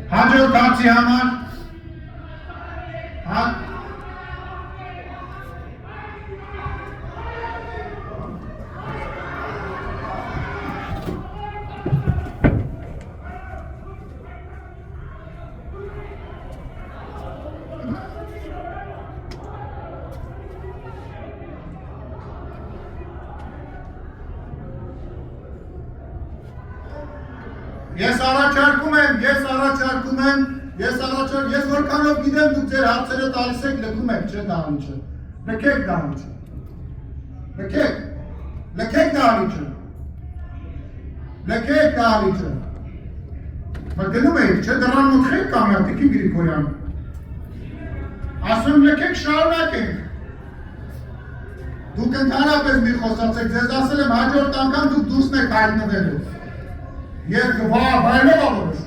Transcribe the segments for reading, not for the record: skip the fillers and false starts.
Հաջորդ հարցի համար Ես որքանով գիտեմ դուք ձեր հարցերը տալիս եք լքում եք, չէ դահլիճը, լքեք դահլիճը, լքեք դահլիճը, գնում եք, չէ դռան մոտ խեք կամյա, Տիկին Գրիգորյան, ասում լքեք շարունակենք, դուք ընդհանրապես մի խոսացեք, ձեզ ասել եմ հաջորդ անգամ դուք դուրսն եք հայտնվելու, և վայլով ավորոշ,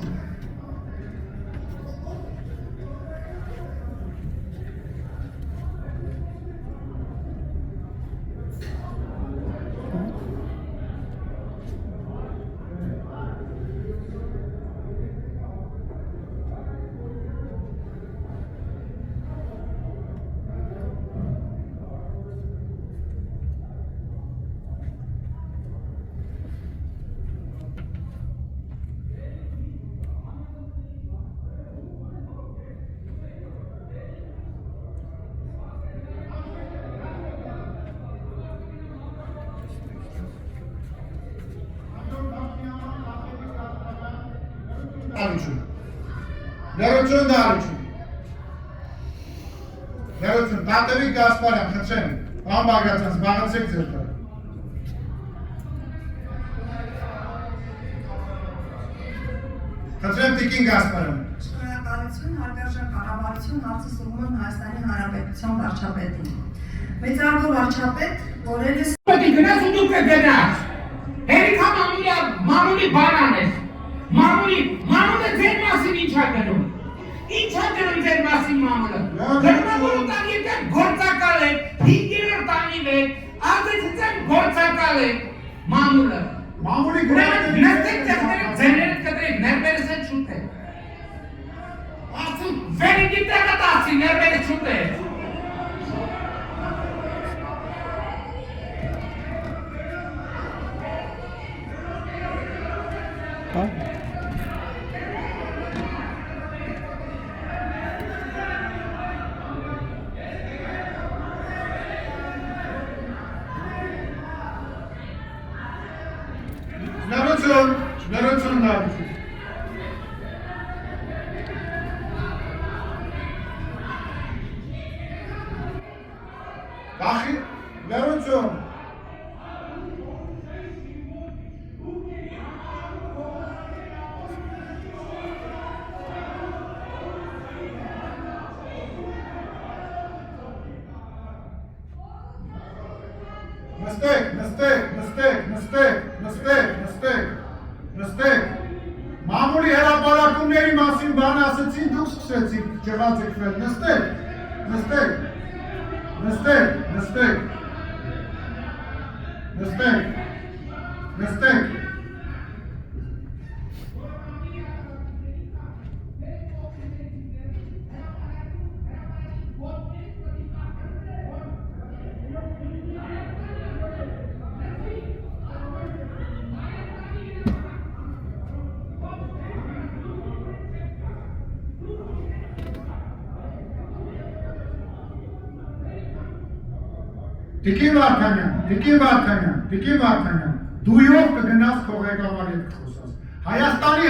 Ներություն, Տատևիկ Գասպարյան, խնդրեմ, պարոն Բագրատյան, զբաղեցեք ձեր տերը։ Խնդրեմ Տիկին Գասպարյան։ Շնորհակալություն, հարգարժան կառավարություն արտասովորում Հայաստանի Հանրապետության վարչապետին։ Մեծարգո վարչապետ, օրերս Պետք գնաց ու դուք գնաց։ Հերիքա մամուլի բանան ես։ Մամուլը ձեր մասին ինչ է գնում։ Ինչ է գնում ձեր մասին մամուլը։ Գնում տանի եք գործակալ եք, 5-րդ տանիվ եք, ազդեցիցեն գործակալ եք մամուլը։ Մամուլի նստեք տեղները ձերներդ կտրեք, ներվերս են շուտ է։ Ասում վերիգի տեղը տասի, ներվերս շուտ է։ Ախի, լրություն։ Նստեք։ Մամուլի հրապարակումների մասին բան ասեցին, դուք սկսեցիք ջղաձգվել, նստեք։ Տիկին Վարդանյան, դույով կգնաս քո ղեկավարի հետ կխոսաս։ Հայաստանի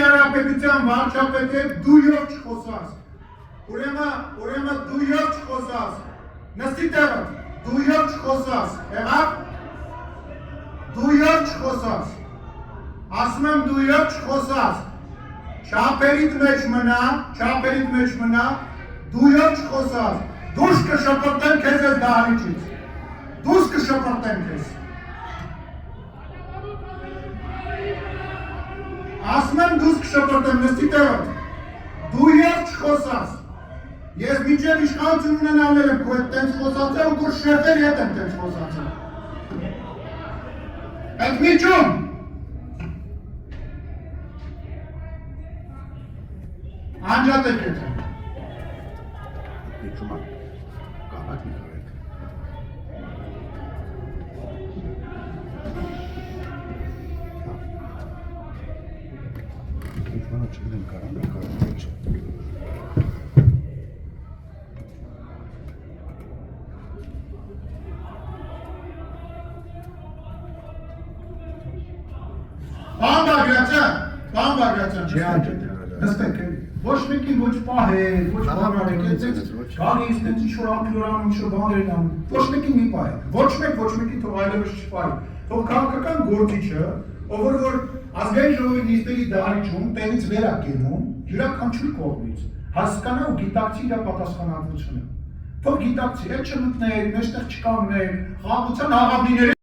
Հանրապետության վարչապետի հետ դույով չխոսաս։ Ուրեմն դույով չխոսաս։ Նստի տեղը, դույով չխոսաս։ Եղավ։ Դույով չխոսաս։ Ասում եմ դույով չխոսաս։ Չափերիդ մեջ մնա, դույով չխոսաս։ Դուրս կշպրտեմ քեզ այս դահլիճից։ Դուրս կշպրտեմ քեզ։ Ասում եմ դուրս կշպրտեմ, նստի տեղը։ Դու և չխոսաս։ Ես մինչև իշխանություն ունենալել եմ քո հետ տենց խոսացել ու քո շեֆերի հետ եմ տենց խոսացել։ Այդ միջում։ Անջատեք եթե։ Միջում ան, կավակ մի կարեք։ Ինչ մանա չգնեմ կարան, կարան ոչ։ Պան Բագրատյան, նստեք էլի, ոչ մեկին ոչ պահել, ոչ բանարեք, գալիս, տենց ինչ-որ ակլորանում, ինչ-որ բաներ են անում, ոչ մեկին մի պահել, ոչ մեկին թող այլևս չպահի, թող քաղաքական գործիչը, ով որ ազգային ժողովի նիստերի դահլիճում տեղից վեր է կենում, յուրաքանչյուր կողմից, հասկանա ու գիտակցի իր պատասխանատվությունը, թող գիտակցի, հետ չմտնեք, մեջտեղ չկանգնեք, խաղաղության աղավնիների